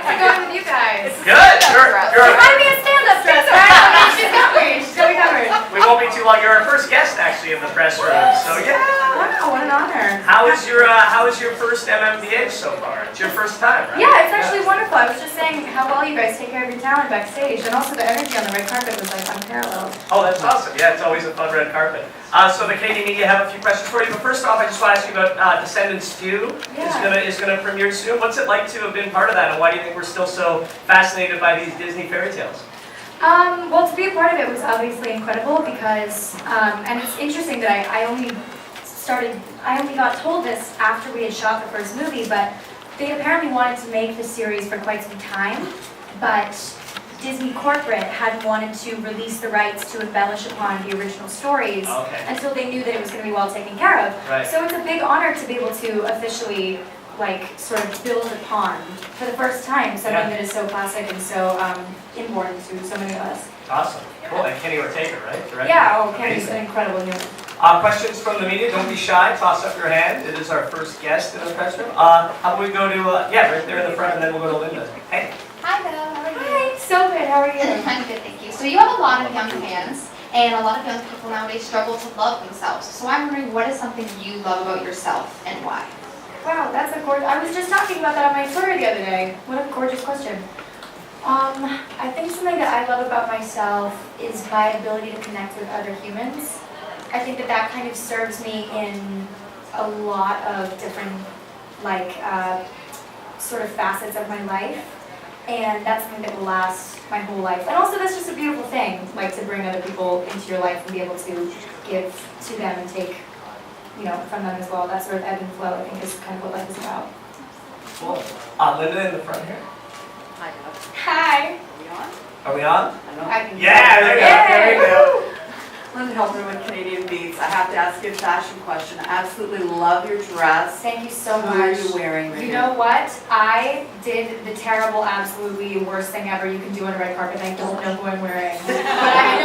how's it going with you guys? Good. It might be a stand-up dress, right? She's got me covered. We won't be too long. You're our first guest, actually, of the press room. So yeah. Wow, what an honor. How is your first MMVA so far? It's your first time, right? Yeah, it's actually wonderful. I was just saying how well you guys take care of your talent backstage, and also the energy on the red carpet was like unparalleled. Oh, that's awesome. Yeah, it's always a fun red carpet. So the Canadian media have a few questions for you, but first off, I just want to ask you about Descendants 2. Yeah. Is gonna premiere soon. What's it like to have been part of that, and why do you think we're still so fascinated by these Disney fairy tales? Well, to be a part of it was obviously incredible because, and it's interesting that I only got told this after we had shot the first movie, but they apparently wanted to make the series for quite some time, but Disney corporate hadn't wanted to release the rights to embellish upon the original stories until they knew that it was going to be well taken care of. Right. So it's a big honor to be able to officially sort of build upon for the first time something that is so classic and so important to so many of us. Awesome. Cool. And Kenny Ortega, right? Director. Yeah, Kenny's an incredible human. Questions from the media? Don't be shy. Toss up your hand. It is our first guest in the press room. How about we go to, right there in the front, and then we'll go to Linda. Hey. Hi, Belle. How are you? Hi. So good. How are you? I'm good, thank you. So you have a lot of young fans, and a lot of young people nowadays struggle to love themselves. So I'm wondering, what is something you love about yourself, and why? Wow, that's a gorgeous. I was just talking about that on my Twitter the other day. What a gorgeous question. I think something that I love about myself is my ability to connect with other humans. I think that kind of serves me in a lot of different, sort of facets of my life. And that's something that will last my whole life. And also that's just a beautiful thing, to bring other people into your life and be able to give to them and take, from them as well. That sort of ebb and flow, I think, is kind of what life is about. Cool. Linda in the front here. Hi. Are we on? I can Yeah, there we go. Linda Helper with Canadian Beats. I have to ask you a fashion question. I absolutely love your dress. Thank you so much. What are you wearing right You now? know what? I did the terrible, absolutely worst thing ever you can do on a red carpet, and I don't know who I'm wearing. But I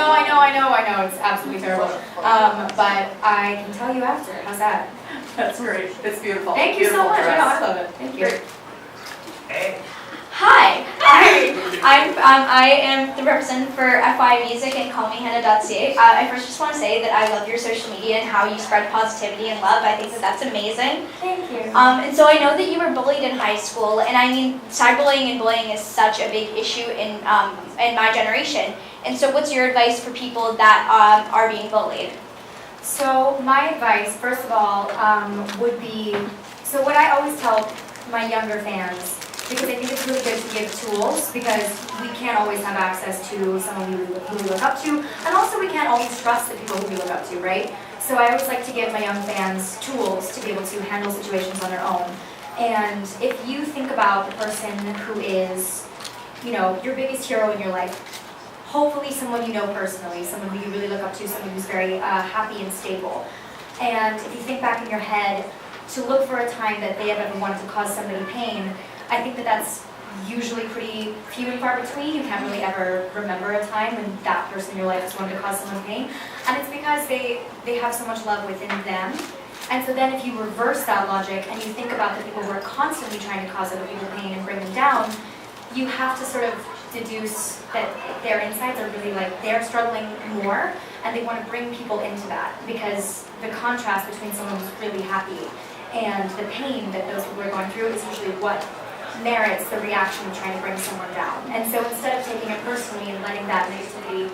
know, it's absolutely terrible. But I can tell you after. How's that? That's great. It's beautiful. Thank you so Beautiful much. dress. I love it. Thank you. Hey. Hi, I am the representative for FY Music and callmehannah.ca. I first just want to say that I love your social media and how you spread positivity and love. I think that that's amazing. Thank you. And so I know that you were bullied in high school, and I mean, cyberbullying and bullying is such a big issue in my generation. And so what's your advice for people that are being bullied? So my advice, first of all, would be, so what I always tell my younger fans, because I think it's really good to give tools, because we can't always have access to someone who we look up to, and also we can't always trust the people who we look up to, right? So I always like to give my young fans tools to be able to handle situations on their own. And if you think about the person who is, your biggest hero in your life, hopefully someone you know personally, someone who you really look up to, someone who's very happy and stable. And if you think back in your head to look for a time that they have ever wanted to cause somebody pain, I think that that's usually pretty few and far between. You can't really ever remember a time when that person in your life has wanted to cause someone pain. And it's because they have so much love within them. And so then if you reverse that logic and you think about the people who are constantly trying to cause other people pain and bring them down, you have to sort of deduce that their insides are really they're struggling more, and they want to bring people into that, because the contrast between someone who's really happy and the pain that those people are going through is usually what merits the reaction of trying to bring someone down. And so instead of taking it personally and letting that negativity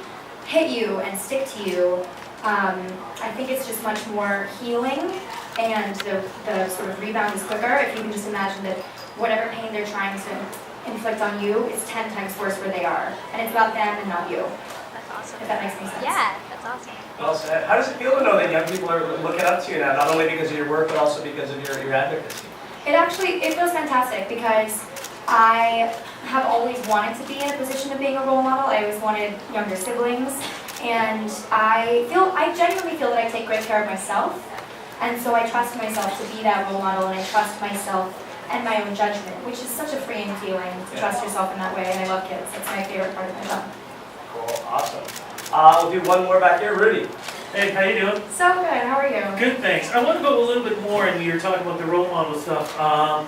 hit you and stick to you, I think it's just much more healing, and the sort of rebound is quicker if you can just imagine that whatever pain they're trying to inflict on you is 10 times worse where they are. And it's about them and not you. That's awesome. If that makes any sense. Yeah, that's awesome. Well said. How does it feel to know that young people are looking up to you now, not only because of your work, but also because of your advocacy? It feels fantastic, because I have always wanted to be in a position of being a role model. I always wanted younger siblings, and I genuinely feel that I take great care of myself, and so I trust myself to be that role model, and I trust myself and my own judgment, which is such a freeing feeling to trust yourself in that way, and I love kids. That's my favorite part of my job. Cool, awesome. We'll do one more back here. Rudy. Hey, how you doing? So good, how are you? Good, thanks. I want to go a little bit more, and you're talking about the role model stuff,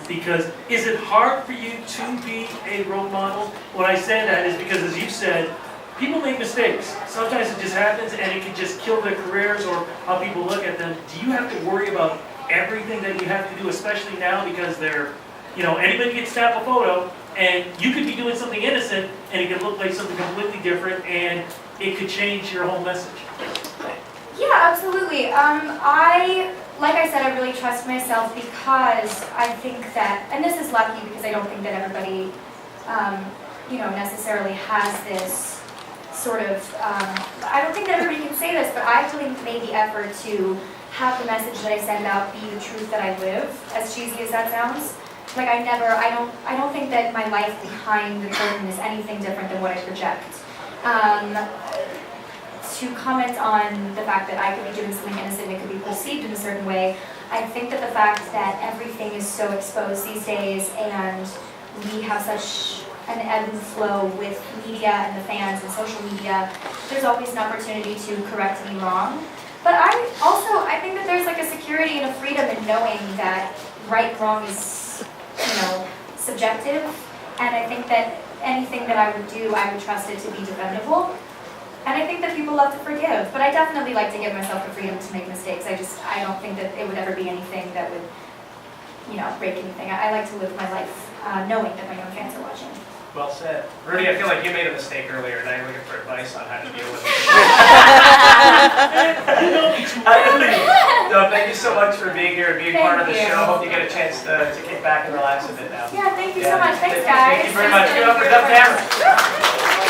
because is it hard for you to be a role model? When I say that is because, as you said, people make mistakes. Sometimes it just happens, and it can just kill their careers or how people look at them. Do you have to worry about everything that you have to do, especially now because they're, anybody can snap a photo, and you could be doing something innocent, and it could look like something completely different, and it could change your whole message. Yeah, absolutely. Like I said, I really trust myself because I think that, and this is lucky because I don't think that everybody, necessarily has this sort of, I don't think that everybody can say this, but I actually made the effort to have the message that I send out be the truth that I live, as cheesy as that sounds. Like I don't think that my life behind the curtain is anything different than what I project. To comment on the fact that I could be doing something innocent, it could be perceived in a certain way, I think that the fact that everything is so exposed these days and we have such an ebb and flow with media and the fans and social media, there's always an opportunity to correct any wrong. But I think that there's like a security and a freedom in knowing that right and wrong is, subjective. And I think that anything that I would do, I would trust it to be defendable. And I think that people love to forgive, but I definitely like to give myself the freedom to make mistakes. I don't think that it would ever be anything that would, break anything. I like to live my life knowing that my young fans are watching. Well said. Rudy, I feel like you made a mistake earlier, and I'm looking for advice on how to deal with it. No, thank you so much for being here and being part of the show. Hope you get a chance to kick back and relax a bit now. Yeah, thank you so much. Thanks, guys. Thank you very much. Give it up for Dub Cameron.